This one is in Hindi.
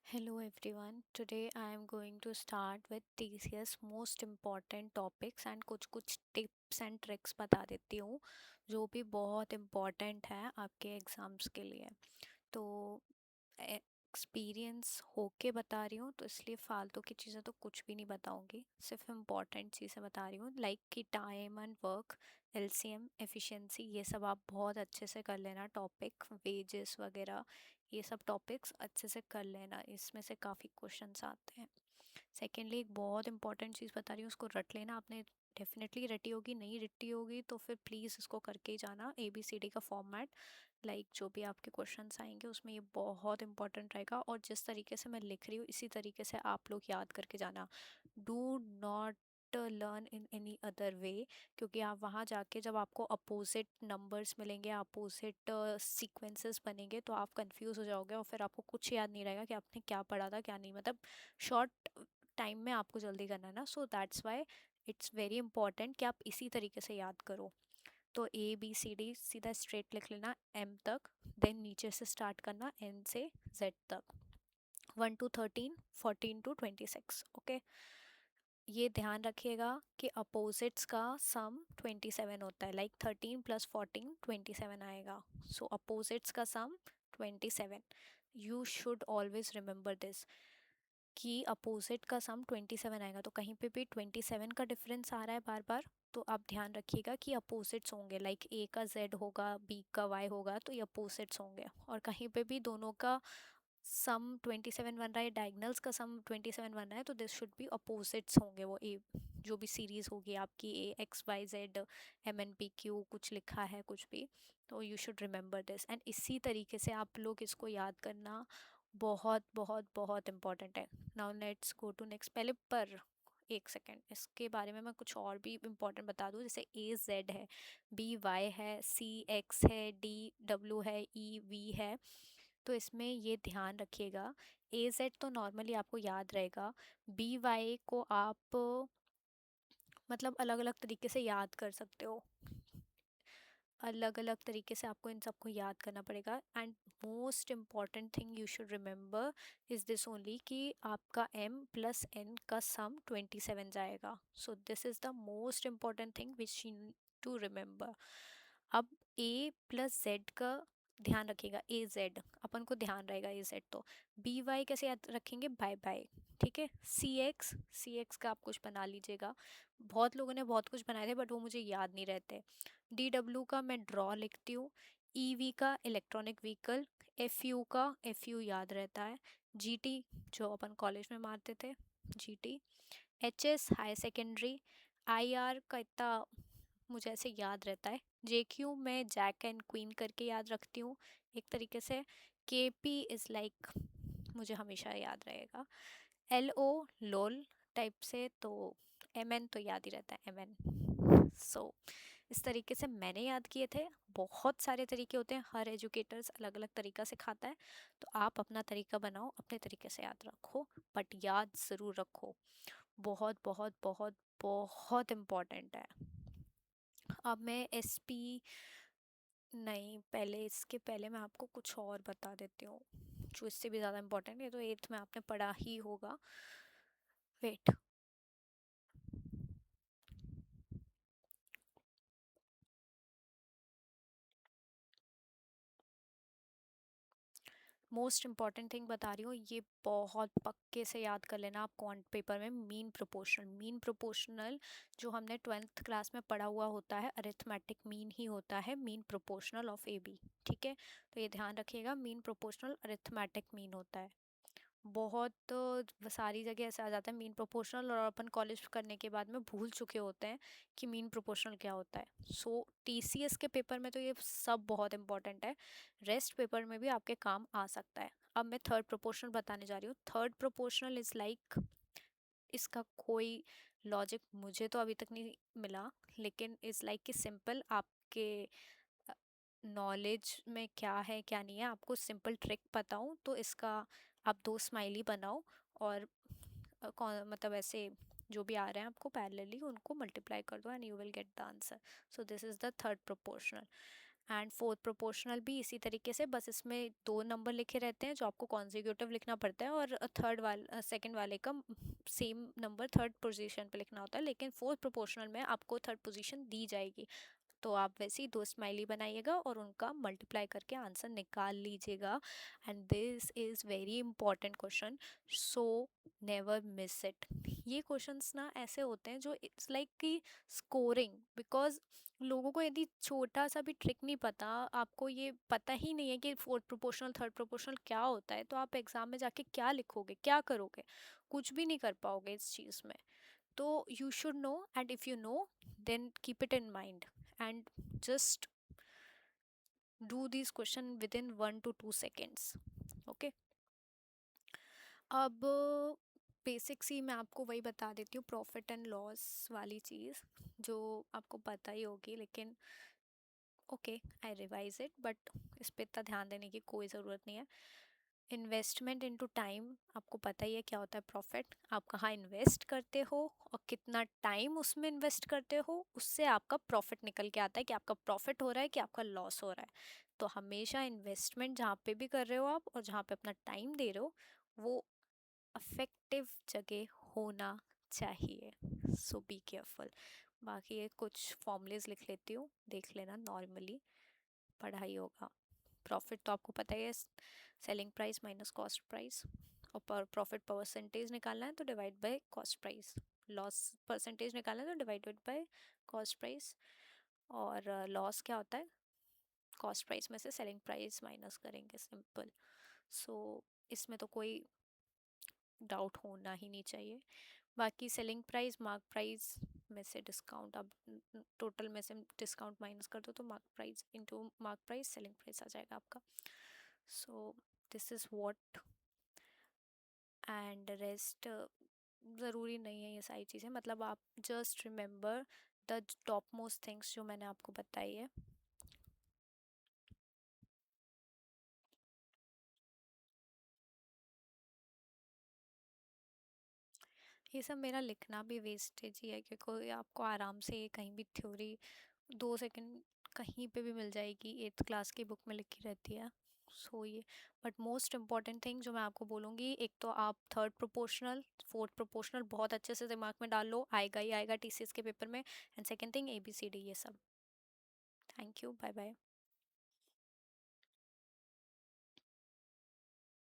Hello everyone. Today I am going to start with TCS most important topics and कुछ tips and tricks बता देती हूँ जो भी बहुत important है आपके एग्ज़ाम्स के लिए। तो एक्सपीरियंस होके बता रही हूँ तो इसलिए फालतू की चीज़ें तो कुछ भी नहीं बताऊँगी, सिर्फ इम्पॉर्टेंट चीज़ें बता रही हूँ लाइक कि time and work, LCM, efficiency, ये सब आप बहुत अच्छे से कर लेना। टॉपिक वेजेस वगैरह ये सब टॉपिक्स अच्छे से कर लेना, इसमें से काफ़ी क्वेश्चंस आते हैं। सेकेंडली एक बहुत इंपॉर्टेंट चीज़ बता रही हूँ, उसको रट लेना। आपने डेफिनेटली रटी होगी, नहीं रटी होगी तो फिर प्लीज़ इसको करके ही जाना। ABCD का फॉर्मेट, लाइक जो भी आपके क्वेश्चंस आएंगे उसमें ये बहुत इंपॉर्टेंट रहेगा, और जिस तरीके से मैं लिख रही हूँ इसी तरीके से आप लोग याद करके जाना। Do not learn in any other way, क्योंकि आप वहाँ जाके जब आपको अपोजिट नंबर्स मिलेंगे, अपोजिट सीक्वेंसेस बनेंगे तो आप कंफ्यूज हो जाओगे और फिर आपको कुछ याद नहीं रहेगा कि आपने क्या पढ़ा था क्या नहीं। मतलब शॉर्ट टाइम में आपको जल्दी करना है ना, so that's why it's very important कि आप इसी तरीके से याद करो। तो ABCD सीधा स्ट्रेट लिख लेना M तक, देन नीचे से स्टार्ट करना N से Z तक, 1 to 13, 14 to 26। ओके, ये ध्यान रखिएगा कि अपोजिट्स का सम 27 होता है, लाइक 13 + 14 27 आएगा। सो अपोजिट्स का sum 27। You should always remember this कि अपोजिट का सम 27 आएगा, तो कहीं पे भी 27 का डिफरेंस आ रहा है बार बार तो आप ध्यान रखिएगा कि अपोजिट्स होंगे, लाइक A का Z होगा, B का Y होगा, तो ये अपोजिट्स होंगे। और कहीं पे भी दोनों का सम 27 बन रहा है, डायगनल्स का सम 27 बन रहा है, तो दिस शुड बी अपोजिट्स होंगे। वो ए जो भी सीरीज होगी आपकी AXYZ MNPQ कुछ लिखा है कुछ भी, तो you should remember this. And इसी तरीके से आप लोग इसको याद करना, बहुत बहुत बहुत इंपॉर्टेंट है। Now let's go to next. पहले पर एक सेकेंड, इसके बारे में मैं कुछ और भी इम्पोर्टेंट बता दूँ। जैसे AZ है, BY है, CX है, DW है, EV है। तो इसमें ये ध्यान रखिएगा, AZ तो नॉर्मली आपको याद रहेगा, BY को आप मतलब अलग अलग तरीके से याद कर सकते हो, अलग अलग तरीके से आपको इन सबको याद करना पड़ेगा। And most important thing you should remember is this only कि आपका M + N का सम 27 जाएगा। So this is the most important thing which you need to remember. अब A + Z का ध्यान रखिएगा, AZ अपन को ध्यान रहेगा, AZ तो BY कैसे याद रखेंगे, बाय बाय। ठीक है, CX का आप कुछ बना लीजिएगा। बहुत लोगों ने बहुत कुछ बनाए थे बट वो मुझे याद नहीं रहते। DW का मैं ड्रॉ लिखती हूँ, EV का इलेक्ट्रॉनिक व्हीकल, FU का FU याद रहता है, GT जो अपन कॉलेज में मारते थे, GT, HS high secondary, IR का इतना मुझे ऐसे याद रहता है, JQ मैं जैक एंड क्वीन करके याद रखती हूँ एक तरीके से, KP इज़ लाइक मुझे हमेशा याद रहेगा, LO लोल टाइप से, तो MN तो याद ही रहता है, MN। सो इस तरीके से मैंने याद किए थे। बहुत सारे तरीके होते हैं, हर एजुकेटर्स अलग अलग तरीका सिखाता है, तो आप अपना तरीका बनाओ, अपने तरीके से याद रखो, बट याद ज़रूर रखो। बहुत बहुत बहुत बहुत इम्पॉर्टेंट है। अब मैं SP नहीं, पहले इसके पहले मैं आपको कुछ और बता देती हूँ जो इससे भी ज़्यादा इम्पोर्टेंट है, तो 8th में आपने पढ़ा ही होगा। वेट, मोस्ट इम्पॉर्टेंट थिंग बता रही हूँ, ये बहुत पक्के से याद कर लेना आप क्वांट पेपर में। मीन प्रोपोर्शनल जो हमने 12th क्लास में पढ़ा हुआ होता है, अरिथमेटिक मीन ही होता है मीन प्रोपोर्शनल ऑफ AB। ठीक है, तो ये ध्यान रखिएगा, मीन प्रोपोर्शनल अरिथमेटिक मीन होता है। बहुत सारी जगह ऐसा आ जाता है मीन प्रोपोर्शनल, और अपन कॉलेज करने के बाद में भूल चुके होते हैं कि मीन प्रोपोर्शनल क्या होता है। सो TCS के पेपर में तो ये सब बहुत इंपॉर्टेंट है, रेस्ट पेपर में भी आपके काम आ सकता है। अब मैं थर्ड प्रोपोर्शनल बताने जा रही हूँ। थर्ड प्रोपोर्शनल इज़ लाइक, इसका कोई लॉजिक मुझे तो अभी तक नहीं मिला, लेकिन इज़ लाइक कि सिंपल आपके नॉलेज में क्या है क्या नहीं है, आपको सिंपल ट्रिक बताऊँ तो इसका आप दो स्माइली बनाओ और मतलब ऐसे जो भी आ रहे हैं आपको पैरेलली उनको मल्टीप्लाई कर दो and you will get the answer. So this is the third proportional. And fourth proportional भी इसी तरीके से, बस इसमें 2 नंबर लिखे रहते हैं जो आपको कॉन्जिक्यूटिव लिखना पड़ता है, और थर्ड वाले सेकंड वाले का सेम नंबर थर्ड पोजीशन पे लिखना होता है, लेकिन फोर्थ प्रोपोर्शनल में आपको थर्ड पोजीशन दी जाएगी। तो आप वैसे ही 2 स्माइली बनाइएगा और उनका मल्टीप्लाई करके आंसर निकाल लीजिएगा। And this is very important question, so never miss it. ये क्वेश्चंस ना ऐसे होते हैं जो इट्स लाइक कि स्कोरिंग, बिकॉज लोगों को यदि छोटा सा भी ट्रिक नहीं पता, आपको ये पता ही नहीं है कि फोर्थ प्रोपोर्शनल थर्ड प्रोपोर्शनल क्या होता है, तो आप एग्जाम में जाके क्या लिखोगे, क्या करोगे, कुछ भी नहीं कर पाओगे इस चीज़ में। तो you should know, and if you know, then keep it in mind and just do these question within 1 to 2 seconds. Okay. अब बेसिक्स ही मैं आपको वही बता देती हूँ, प्रॉफिट एंड लॉस वाली चीज़ जो आपको पता ही होगी, लेकिन okay I revise it, but इस पर इतना ध्यान देने की कोई ज़रूरत नहीं है। इन्वेस्टमेंट इनटू टाइम, आपको पता ही है क्या होता है प्रॉफिट। आप कहाँ इन्वेस्ट करते हो और कितना टाइम उसमें इन्वेस्ट करते हो, उससे आपका प्रॉफिट निकल के आता है कि आपका प्रॉफिट हो रहा है कि आपका लॉस हो रहा है। तो हमेशा इन्वेस्टमेंट जहाँ पे भी कर रहे हो आप और जहाँ पे अपना टाइम दे रहे हो, वो अफेक्टिव जगह होना चाहिए। सो बी केयरफुल। बाकी ये कुछ फॉर्मूलेज लिख लेती हूँ, देख लेना, नॉर्मली पढ़ा ही होगा। प्रॉफिट तो आपको पता ही है, selling price minus cost price, और प्रॉफिट परसेंटेज निकालना है तो divide by cost price, loss percentage निकालना है तो डिवाइडेड बाय कॉस्ट प्राइस, और लॉस क्या होता है, कॉस्ट प्राइस में से सेलिंग प्राइस माइनस करेंगे, सिंपल। सो इसमें तो कोई डाउट होना ही नहीं चाहिए। बाकी सेलिंग प्राइस मार्क प्राइस में से डिस्काउंट, अब टोटल में से डिस्काउंट माइनस कर दो तो mark price into mark price selling price आ जाएगा आपका। So this is what, and rest ज़रूरी नहीं है ये सारी चीज़ें, मतलब आप just remember the top most things जो मैंने आपको बताई है। ये सब मेरा लिखना भी वेस्टेज ही है, क्योंकि आपको आराम से कहीं भी थ्योरी 2 सेकंड कहीं पे भी मिल जाएगी, 8th क्लास की बुक में लिखी रहती है। सो ये, बट मोस्ट इम्पॉर्टेंट थिंग जो मैं आपको बोलूँगी, एक तो आप थर्ड प्रोपोर्शनल फोर्थ प्रोपोर्शनल बहुत अच्छे से दिमाग में डाल लो, आएगा ही आएगा टीसीएस के पेपर में। एंड सेकेंड थिंग ABCD, ये सब। Thank you, bye bye.